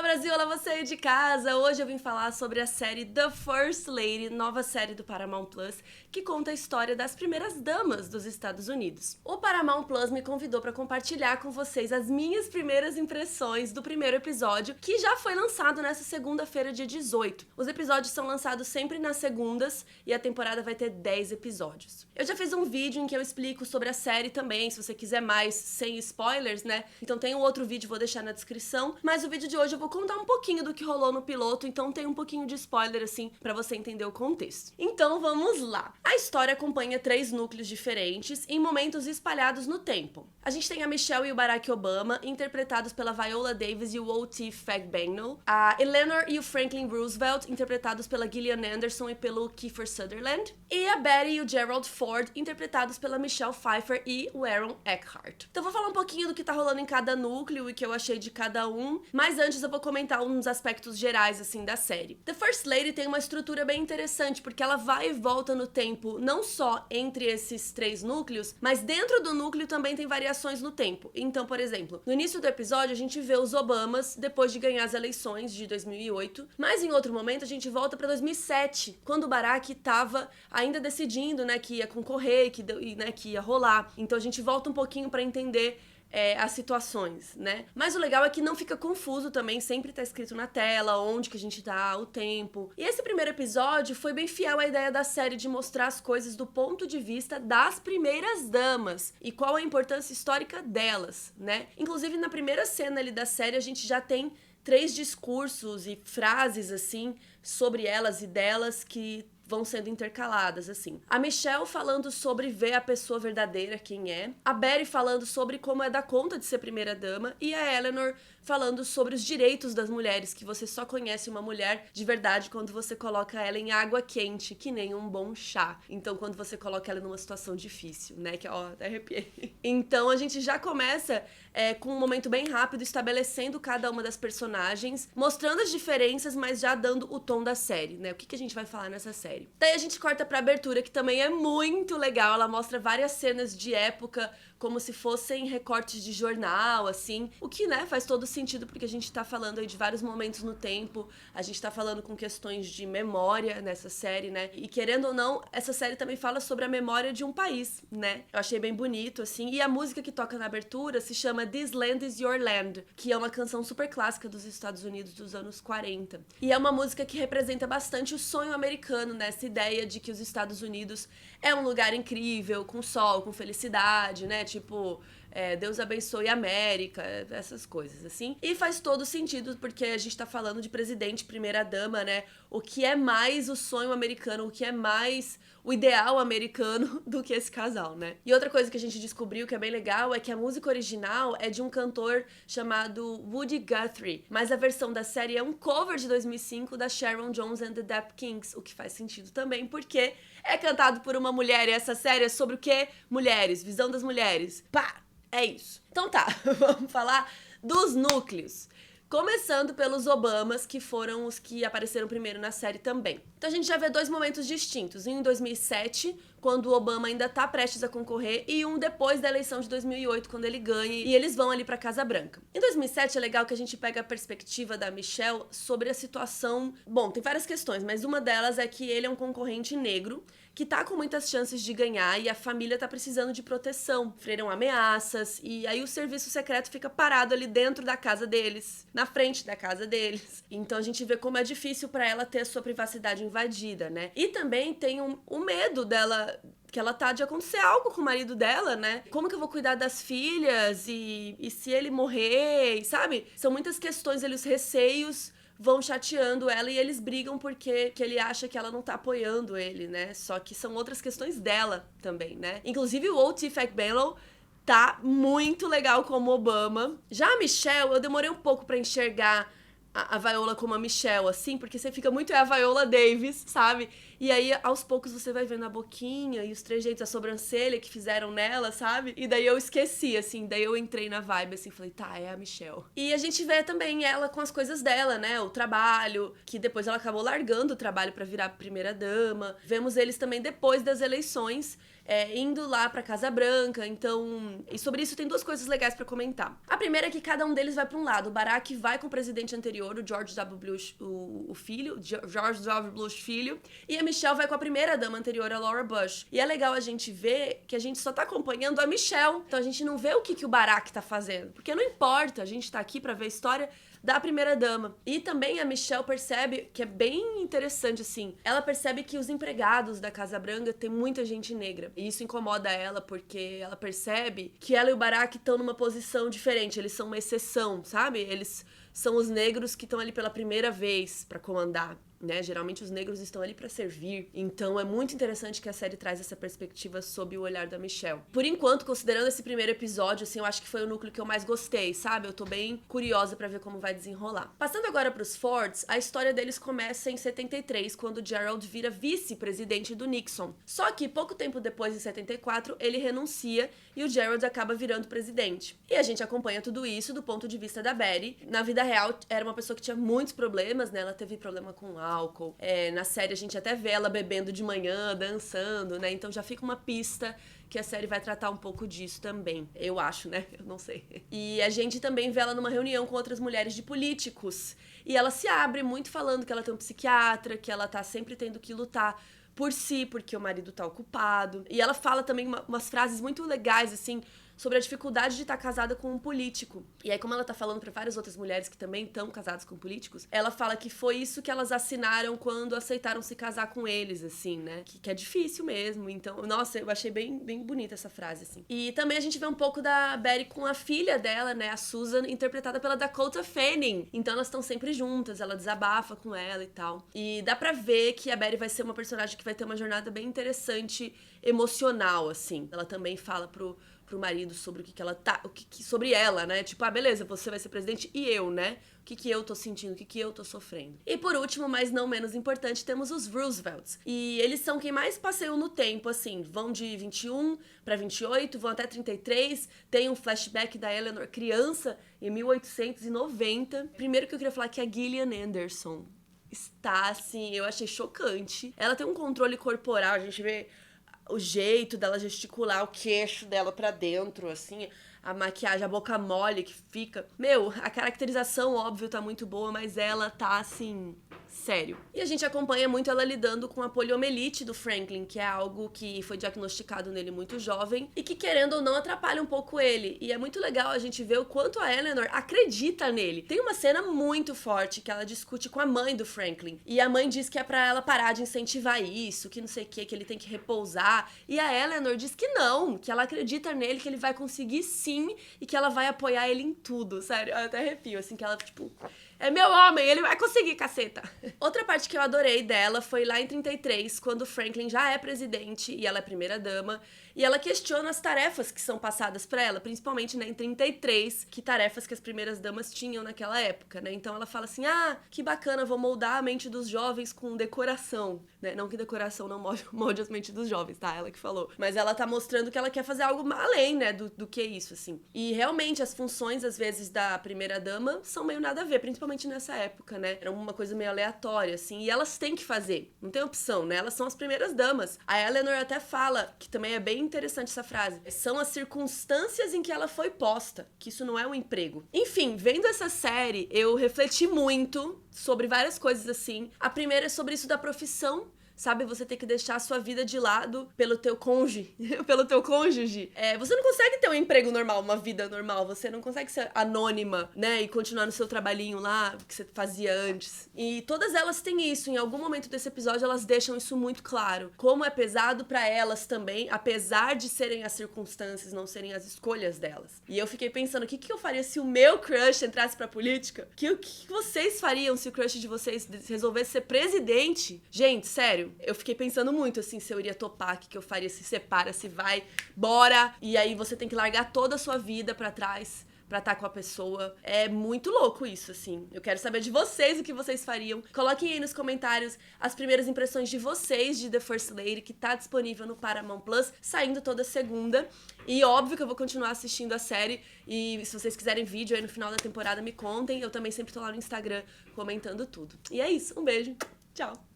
Brasil, olá você aí de casa! Hoje eu vim falar sobre a série The First Lady, nova série do Paramount Plus, que conta a história das primeiras damas dos Estados Unidos. O Paramount Plus me convidou para compartilhar com vocês as minhas primeiras impressões do primeiro episódio, que já foi lançado nessa segunda-feira, dia 18. Os episódios são lançados sempre nas segundas e a temporada vai ter 10 episódios. Eu já fiz um vídeo em que eu explico sobre a série também, se você quiser mais sem spoilers, né? Então tem um outro vídeo, vou deixar na descrição, mas o vídeo de hoje eu vou contar um pouquinho do que rolou no piloto, então tem um pouquinho de spoiler assim pra você entender o contexto. Então vamos lá. A história acompanha 3 núcleos diferentes em momentos espalhados no tempo. A gente tem a Michelle e o Barack Obama, interpretados pela Viola Davis e o O.T. Fagbenle, a Eleanor e o Franklin Roosevelt, interpretados pela Gillian Anderson e pelo Kiefer Sutherland, e a Betty e o Gerald Ford, interpretados pela Michelle Pfeiffer e o Aaron Eckhart. Então vou falar um pouquinho do que tá rolando em cada núcleo e que eu achei de cada um, mas antes eu vou comentar uns aspectos gerais, assim, da série. The First Lady tem uma estrutura bem interessante, porque ela vai e volta no tempo, não só entre esses 3 núcleos, mas dentro do núcleo também tem variações no tempo. Então, por exemplo, no início do episódio a gente vê os Obamas depois de ganhar as eleições de 2008, mas em outro momento a gente volta pra 2007, quando o Barack tava ainda decidindo, né, que ia concorrer, que ia rolar. Então a gente volta um pouquinho pra entender as situações, né? Mas o legal é que não fica confuso também, sempre tá escrito na tela onde que a gente tá, o tempo. E esse primeiro episódio foi bem fiel à ideia da série de mostrar as coisas do ponto de vista das primeiras damas e qual a importância histórica delas, né? Inclusive na primeira cena ali da série a gente já tem 3 discursos e frases assim sobre elas e delas que vão sendo intercaladas, assim. A Michelle falando sobre ver a pessoa verdadeira, quem é. A Betty falando sobre como é dar conta de ser primeira-dama. E a Eleanor falando sobre os direitos das mulheres, que você só conhece uma mulher de verdade quando você coloca ela em água quente, que nem um bom chá. Então, quando você coloca ela numa situação difícil, né? Que, ó, até arrepiei. Então, a gente já começa com um momento bem rápido, estabelecendo cada uma das personagens, mostrando as diferenças, mas já dando o tom da série, né? O que a gente vai falar nessa série. Daí a gente corta pra abertura, que também é muito legal. Ela mostra várias cenas de época, como se fossem recortes de jornal, assim. O que, né, faz todo sentido, porque a gente tá falando aí de vários momentos no tempo. A gente tá falando com questões de memória nessa série, né? E querendo ou não, essa série também fala sobre a memória de um país, né? Eu achei bem bonito, assim. E a música que toca na abertura se chama This Land Is Your Land, que é uma canção super clássica dos Estados Unidos dos anos 40. E é uma música que representa bastante o sonho americano, né? Essa ideia de que os Estados Unidos é um lugar incrível, com sol, com felicidade, né? Tipo, Deus abençoe a América, essas coisas, assim. E faz todo sentido, porque a gente tá falando de presidente, primeira-dama, né? O que é mais o sonho americano, o que é mais o ideal americano do que esse casal, né? E outra coisa que a gente descobriu que é bem legal é que a música original é de um cantor chamado Woody Guthrie, mas a versão da série é um cover de 2005 da Sharon Jones and the Dap Kings, o que faz sentido também, porque é cantado por uma mulher e essa série é sobre o quê? Mulheres, visão das mulheres. Pá! É isso. Então tá, vamos falar dos núcleos. Começando pelos Obamas, que foram os que apareceram primeiro na série também. Então a gente já vê 2 momentos distintos. Um em 2007, quando o Obama ainda tá prestes a concorrer, e um depois da eleição de 2008, quando ele ganha, e eles vão ali pra Casa Branca. Em 2007 é legal que a gente pega a perspectiva da Michelle sobre a situação. Bom, tem várias questões, mas uma delas é que ele é um concorrente negro, que tá com muitas chances de ganhar, e a família tá precisando de proteção. Sofreram ameaças, e aí o serviço secreto fica parado ali dentro da casa deles, na frente da casa deles. Então a gente vê como é difícil pra ela ter a sua privacidade invadida, né? E também tem o medo dela, que ela tá de acontecer algo com o marido dela, né? Como que eu vou cuidar das filhas e se ele morrer, sabe? São muitas questões ali, os receios vão chateando ela e eles brigam porque que ele acha que ela não tá apoiando ele, né? Só que são outras questões dela também, né? Inclusive o O.T. Fagbenle tá muito legal como Obama. Já a Michelle, eu demorei um pouco pra enxergar a Viola como a Michelle, assim, porque você fica muito a Viola Davis, sabe? E aí, aos poucos, você vai vendo a boquinha e os trejeitos, a sobrancelha que fizeram nela, sabe? E daí eu esqueci, assim, daí eu entrei na vibe, assim, falei, tá, é a Michelle. E a gente vê também ela com as coisas dela, né? O trabalho, que depois ela acabou largando o trabalho pra virar primeira-dama. Vemos eles também depois das eleições, indo lá pra Casa Branca. Então, e sobre isso tem duas coisas legais pra comentar. A primeira é que cada um deles vai pra um lado. O Barack vai com o presidente anterior, o George W. Bush, o filho, George W. Bush filho, e a Michelle vai com a primeira dama anterior, a Laura Bush. E é legal a gente ver que a gente só tá acompanhando a Michelle. Então a gente não vê o que o Barack tá fazendo. Porque não importa, a gente tá aqui pra ver a história da primeira dama. E também a Michelle percebe, que é bem interessante assim, ela percebe que os empregados da Casa Branca tem muita gente negra. E isso incomoda ela porque ela percebe que ela e o Barack estão numa posição diferente, eles são uma exceção, sabe? Eles são os negros que estão ali pela primeira vez pra comandar. Né? Geralmente os negros estão ali pra servir. Então é muito interessante que a série traz essa perspectiva sob o olhar da Michelle. Por enquanto, considerando esse primeiro episódio, assim, eu acho que foi o núcleo que eu mais gostei, sabe? Eu tô bem curiosa pra ver como vai desenrolar. Passando agora pros Fords, a história deles começa em 73, quando Gerald vira vice-presidente do Nixon. Só que pouco tempo depois, em 74, ele renuncia e o Gerald acaba virando presidente. E a gente acompanha tudo isso do ponto de vista da Betty. Na vida real, era uma pessoa que tinha muitos problemas, né? Ela teve problema com álcool. Na série a gente até vê ela bebendo de manhã, dançando, né? Então já fica uma pista que a série vai tratar um pouco disso também. Eu acho, né? Eu não sei. E a gente também vê ela numa reunião com outras mulheres de políticos. E ela se abre muito falando que ela tem um psiquiatra, que ela tá sempre tendo que lutar por si, porque o marido tá ocupado. E ela fala também umas frases muito legais, assim, sobre a dificuldade de estar casada com um político. E aí, como ela tá falando pra várias outras mulheres que também estão casadas com políticos, ela fala que foi isso que elas assinaram quando aceitaram se casar com eles, assim, né? Que é difícil mesmo. Então, nossa, eu achei bem bonita essa frase, assim. E também a gente vê um pouco da Betty com a filha dela, né? A Susan, interpretada pela Dakota Fanning. Então, elas estão sempre juntas, ela desabafa com ela e tal. E dá pra ver que a Betty vai ser uma personagem que vai ter uma jornada bem interessante, emocional, assim. Ela também fala pro marido sobre o que ela tá, sobre ela, né? Tipo, beleza, você vai ser presidente e eu, né? O que eu tô sentindo, o que eu tô sofrendo. E por último, mas não menos importante, temos os Roosevelts. E eles são quem mais passeiam no tempo, assim, vão de 21 pra 28, vão até 33, tem um flashback da Eleanor criança em 1890. Primeiro que eu queria falar que a Gillian Anderson está, assim, eu achei chocante. Ela tem um controle corporal, a gente vê o jeito dela gesticular o queixo dela pra dentro, assim, a maquiagem, a boca mole que fica. Meu, a caracterização, óbvio, tá muito boa, mas ela tá, assim, sério. E a gente acompanha muito ela lidando com a poliomielite do Franklin, que é algo que foi diagnosticado nele muito jovem e que, querendo ou não, atrapalha um pouco ele. E é muito legal a gente ver o quanto a Eleanor acredita nele. Tem uma cena muito forte que ela discute com a mãe do Franklin. E a mãe diz que é pra ela parar de incentivar isso, que não sei o que ele tem que repousar. E a Eleanor diz que não, que ela acredita nele, que ele vai conseguir sim e que ela vai apoiar ele em tudo. Sério, eu até arrepio, assim, que ela, tipo... É meu homem, ele vai conseguir, caceta. Outra parte que eu adorei dela foi lá em 33, quando o Franklin já é presidente e ela é primeira-dama. E ela questiona as tarefas que são passadas pra ela, principalmente, né, em 33, que tarefas que as primeiras-damas tinham naquela época, né? Então ela fala assim, que bacana, vou moldar a mente dos jovens com decoração, né? Não que decoração não molde as mentes dos jovens, tá? Ela que falou. Mas ela tá mostrando que ela quer fazer algo além, né, do que isso, assim. E realmente as funções, às vezes, da primeira-dama são meio nada a ver, principalmente nessa época, né? Era uma coisa meio aleatória, assim, e elas têm que fazer, não tem opção, né? Elas são as primeiras damas. A Eleanor até fala, que também é bem interessante essa frase, são as circunstâncias em que ela foi posta, que isso não é um emprego. Enfim, vendo essa série, eu refleti muito sobre várias coisas, assim. A primeira é sobre isso da profissão, sabe? Você ter que deixar a sua vida de lado pelo teu cônjuge. Pelo teu cônjuge. Você não consegue ter um emprego normal, uma vida normal. Você não consegue ser anônima, né? E continuar no seu trabalhinho lá, que você fazia antes. E todas elas têm isso. Em algum momento desse episódio, elas deixam isso muito claro. Como é pesado pra elas também, apesar de serem as circunstâncias, não serem as escolhas delas. E eu fiquei pensando, o que eu faria se o meu crush entrasse pra política? O que vocês fariam se o crush de vocês resolvesse ser presidente? Gente, sério. Eu fiquei pensando muito, assim, se eu iria topar, o que eu faria, se separa, se vai, bora, e aí você tem que largar toda a sua vida pra trás pra estar com a pessoa. É muito louco isso, assim. Eu quero saber de vocês o que vocês fariam. Coloquem aí nos comentários as primeiras impressões de vocês de The First Lady, que tá disponível no Paramount Plus, saindo toda segunda. E óbvio que eu vou continuar assistindo a série, e se vocês quiserem vídeo aí no final da temporada, me contem. Eu também sempre tô lá no Instagram comentando tudo. E é isso, um beijo, tchau!